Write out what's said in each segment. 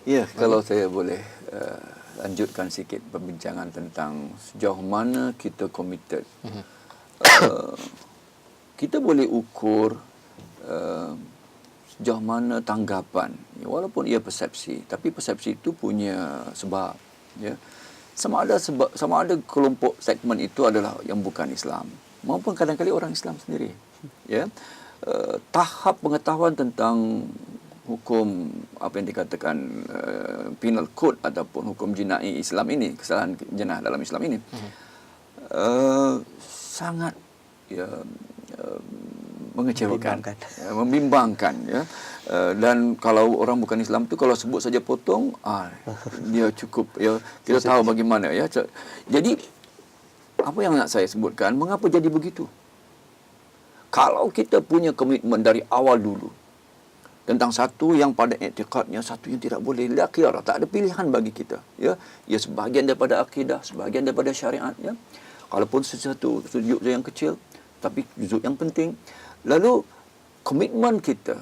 Ya, kalau saya boleh lanjutkan sikit perbincangan tentang sejauh mana kita committed. Kita boleh ukur sejauh mana tanggapan, ya, walaupun ia persepsi, tapi persepsi itu punya sebab, ya. Sama ada kelompok segmen itu adalah yang bukan Islam, maupun kadang-kadang orang Islam sendiri, ya. Tahap pengetahuan tentang hukum apa yang dikatakan penal code ataupun hukum jinai Islam ini, kesalahan jenayah dalam Islam ini, sangat, ya, mengecewakan, membimbangkan, ya. Dan kalau orang bukan Islam tu kalau sebut saja potong, dia cukup, ya, kita tahu bagaimana, ya. Jadi apa yang nak saya sebutkan, mengapa jadi begitu? Kalau kita punya komitmen dari awal dulu tentang satu yang pada i'tiqadnya, satu yang tidak boleh la khiyara, tak ada pilihan bagi kita, ya. Ia sebahagian daripada akidah, sebahagian daripada syariat, ya. Kalaupun sesuatu juzuk yang kecil tapi juzuk yang penting. Lalu komitmen kita,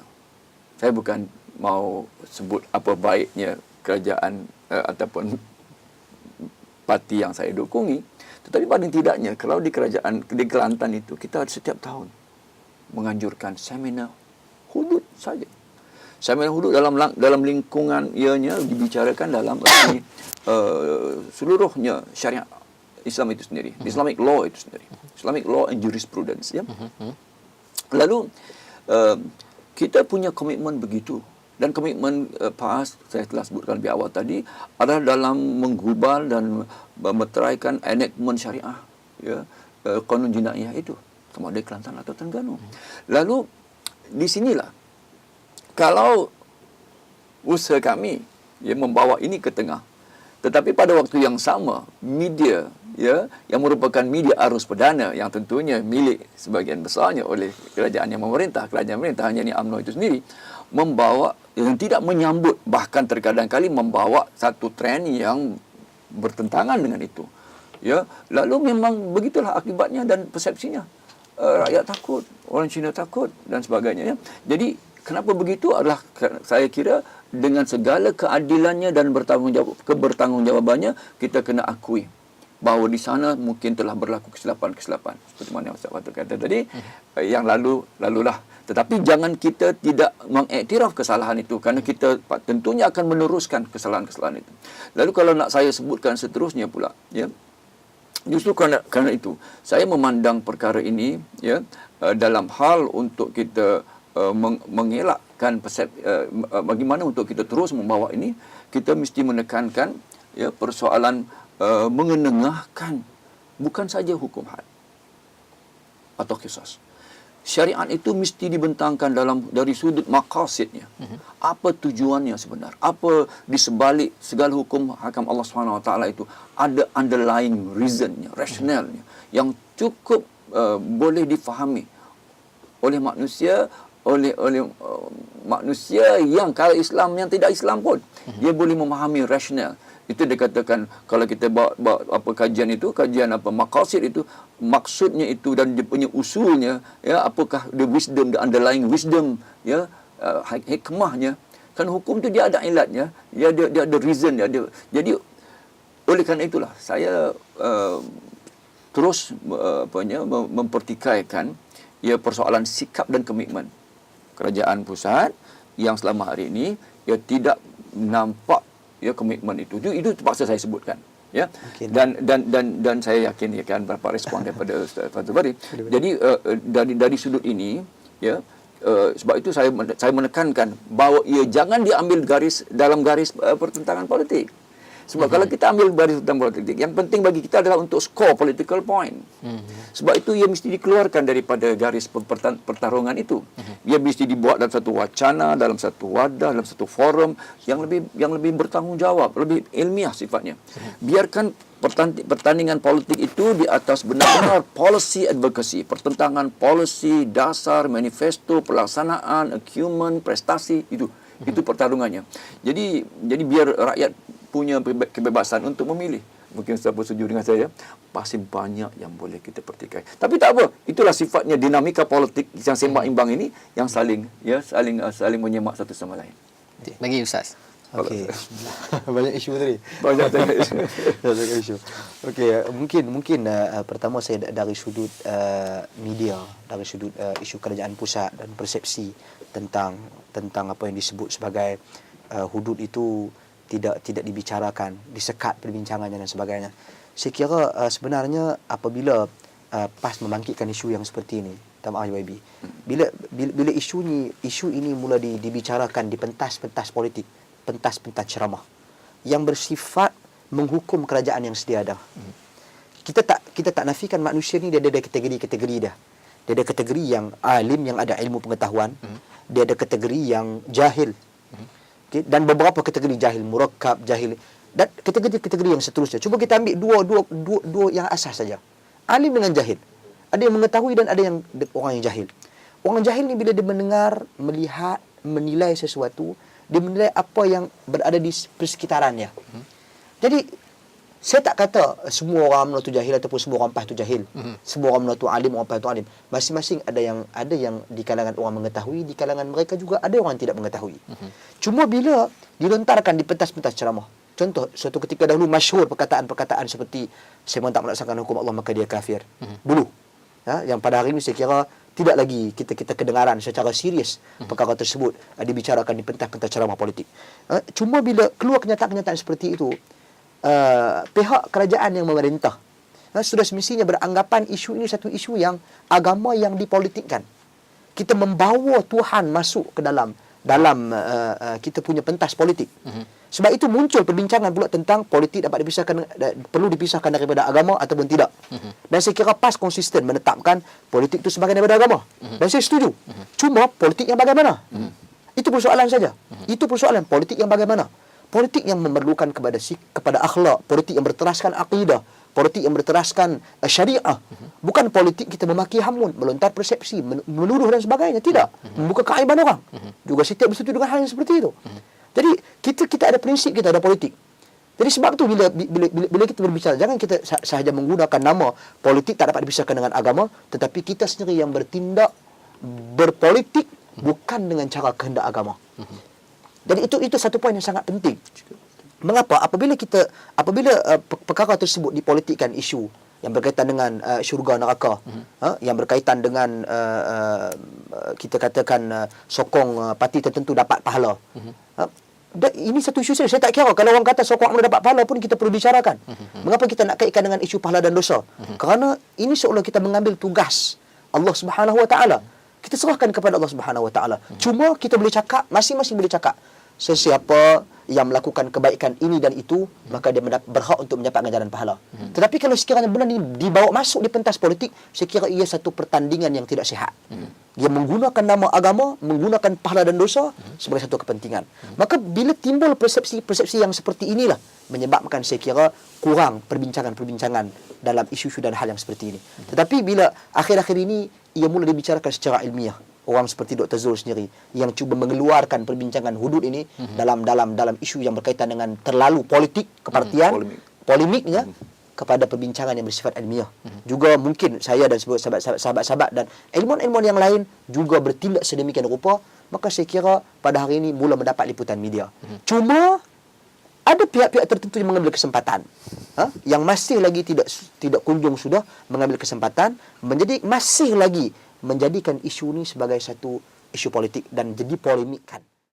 saya bukan mau sebut apa baiknya kerajaan ataupun parti yang saya dukungi, tetapi paling tidaknya kalau di kerajaan di Kelantan itu kita setiap tahun menganjurkan seminar hudud saja. Seminar hudud dalam lingkungan ianya dibicarakan dalam seluruhnya syariat Islam itu sendiri, Islamic law itu sendiri, Islamic law and jurisprudence, ya. Lalu kita punya komitmen begitu, dan komitmen PAS saya telah sebutkan di awal tadi adalah dalam menggubal dan meteraikan enactment syariah, ya, kanun jinayah itu, sama ada Kelantan atau Terengganu. Lalu di sinilah kalau usaha kami, ya, membawa ini ke tengah, tetapi pada waktu yang sama media, ya, yang merupakan media arus perdana yang tentunya milik sebagian besarnya oleh kerajaan yang memerintah, kerajaan pemerintah, hanya ni UMNO itu sendiri, membawa yang tidak menyambut, bahkan terkadang kali membawa satu trend yang bertentangan dengan itu, ya. Lalu memang begitulah akibatnya dan persepsinya. Rakyat takut, orang Cina takut dan sebagainya, ya. Jadi kenapa begitu adalah saya kira dengan segala keadilannya dan kebertanggungjawabannya, kita kena akui bahawa di sana mungkin telah berlaku kesilapan-kesilapan seperti mana Ustaz Fatul kata tadi, yang lalulah. Tetapi jangan kita tidak mengiktiraf kesalahan itu, kerana kita tentunya akan meneruskan kesalahan-kesalahan itu. Lalu kalau nak saya sebutkan seterusnya pula, ya, justru kerana itu saya memandang perkara ini, ya, dalam hal untuk kita mengelakkan bagaimana untuk kita terus membawa ini, kita mesti menekankan, ya, persoalan mengenengahkan bukan saja hukum had atau qisas. Syariat itu mesti dibentangkan dari sudut maqasidnya. Apa tujuannya sebenar? Apa di sebalik segala hukum hakam Allah SWT itu ada underlying reasonnya, rationalnya yang cukup boleh difahami oleh manusia, oleh manusia yang kalau Islam yang tidak Islam pun dia boleh memahami rasional. Itu dikatakan kalau kita bawa apa kajian itu, kajian apa maqasid itu, maksudnya itu dan dia punya usulnya, ya, apakah the wisdom, the underlying wisdom, ya, hikmahnya. Kan hukum tu dia ada ilatnya, dia ada reason dia ada. Jadi oleh kerana itulah saya terus mempertikaikan, ya, persoalan sikap dan komitmen kerajaan pusat yang selama hari ini, ya, tidak nampak, ya, komitmen itu terpaksa saya sebutkan, ya. Okay, dan saya yakin, ya, kan berapa respon daripada Ustaz Fatul Bari. Jadi dari sudut ini, ya, sebab itu saya menekankan bahawa ia jangan diambil dalam garis pertentangan politik. Sebab kalau kita ambil garis tentang politik, yang penting bagi kita adalah untuk score political point. Sebab itu ia mesti dikeluarkan daripada garis pertarungan itu. Ia mesti dibuat dalam satu wacana, dalam satu wadah, dalam satu forum yang lebih bertanggungjawab, lebih ilmiah sifatnya. Biarkan pertandingan politik itu di atas benar-benar policy advocacy, pertentangan policy, dasar, manifesto, pelaksanaan, achievement, prestasi, itu pertarungannya. Jadi biar rakyat punya kebebasan untuk memilih. Mungkin Ustaz bersetuju dengan saya, pasti banyak yang boleh kita pertikai. Tapi tak apa, itulah sifatnya dinamika politik yang seimbang-imbang ini, yang saling menyemak satu sama lain. Bagi Ustaz, Okey. Banyak isu tadi. Banyak sangat isu. Banyak isu. Okey, mungkin pertama saya dari sudut media, dari sudut isu kerajaan pusat dan persepsi tentang apa yang disebut sebagai hudud itu tidak dibicarakan, disekat perbincangannya dan sebagainya. Saya kira sebenarnya apabila PAS membangkitkan isu yang seperti ini, Tamam YB. Bila isu ini mula dibicarakan di pentas-pentas politik, pentas-pentas ceramah yang bersifat menghukum kerajaan yang sedia ada. Kita tak nafikan manusia ni dia ada kategori-kategori dah. Dia ada kategori yang alim, yang ada ilmu pengetahuan. Dia ada kategori yang jahil. Okay? Dan beberapa kategori jahil murakkab, jahil, dan kategori-kategori yang seterusnya. Cuba kita ambil dua yang asas saja. Alim dengan jahil. Ada yang mengetahui dan ada yang orang yang jahil. Orang jahil ni bila dia mendengar, melihat, menilai sesuatu, dia menilai apa yang berada di persekitarannya. Jadi saya tak kata semua orang UMNO tu jahil ataupun semua orang PAS tu jahil. Semua orang UMNO tu alim, orang PAS tu alim. Masing-masing ada yang di kalangan orang mengetahui, di kalangan mereka juga ada orang yang tidak mengetahui. Cuma bila dilontarkan di pentas-pentas ceramah. Contoh, suatu ketika dahulu masyhur perkataan-perkataan seperti siapa tak melaksanakan hukum Allah maka dia kafir. Dulu. Yang pada hari ini saya kira tidak lagi kita kedengaran secara serius perkara tersebut dibicarakan di pentas-pentas ceramah politik. Cuma bila keluar kenyataan-kenyataan seperti itu, pihak kerajaan yang memerintah sudah semestinya beranggapan isu ini satu isu yang agama yang dipolitikkan. Kita membawa Tuhan masuk ke dalam kita punya pentas politik. Sebab itu muncul perbincangan pula tentang politik perlu dipisahkan daripada agama ataupun tidak. Dan saya kira PAS konsisten menetapkan politik itu sebagai daripada agama. Dan saya setuju. Cuma politik yang bagaimana? Itu persoalan saja. Itu persoalan politik yang bagaimana? Politik yang memerlukan kepada akhlak, politik yang berteraskan akidah, politik yang berteraskan syariah. Bukan politik kita memaki hamun, melontar persepsi, menuduh dan sebagainya. Tidak. Membuka keaiban orang. Juga setiap bersetuju dengan hal yang seperti itu. Jadi kita ada prinsip, kita ada politik. Jadi sebab tu bila kita berbicara, jangan kita sahaja menggunakan nama politik tak dapat dipisahkan dengan agama, tetapi kita sendiri yang bertindak berpolitik bukan dengan cara kehendak agama. Jadi itu satu poin yang sangat penting. Mengapa? Apabila perkara tersebut dipolitikkan, isu yang berkaitan dengan syurga neraka, yang berkaitan dengan kita katakan sokong parti tertentu dapat pahala. Ini satu isu saya tak kira kalau orang kata sokong UMNO dapat pahala pun kita perlu bicarakan. Mengapa kita nak kaitkan dengan isu pahala dan dosa? Kerana ini seolah kita mengambil tugas Allah Subhanahu Wa Taala. Kita serahkan kepada Allah Subhanahu Wa Taala. Cuma kita boleh cakap, masing-masing boleh cakap, sesiapa yang melakukan kebaikan ini dan itu, maka dia berhak untuk mendapat ganjaran pahala. Tetapi kalau sekiranya benda ini dibawa masuk di pentas politik, saya kira ia satu pertandingan yang tidak sihat. Dia menggunakan nama agama, menggunakan pahala dan dosa sebagai satu kepentingan. Maka bila timbul persepsi yang seperti inilah, menyebabkan saya kira kurang perbincangan dalam isu-isu dan hal yang seperti ini. Tetapi bila akhir-akhir ini, ia mula dibicarakan secara ilmiah. Orang seperti Dr. Zul sendiri yang cuba mengeluarkan perbincangan hudud ini dalam isu yang berkaitan dengan terlalu politik, kepartian, polemiknya kepada perbincangan yang bersifat ilmiah. Juga mungkin saya dan sahabat-sahabat dan ilmuwan-ilmuwan yang lain juga bertindak sedemikian rupa, maka saya kira pada hari ini mula mendapat liputan media. Cuma ada pihak-pihak tertentu yang mengambil kesempatan, yang masih lagi tidak kunjung sudah mengambil kesempatan, masih lagi menjadikan isu ini sebagai satu isu politik dan jadi polemikkan.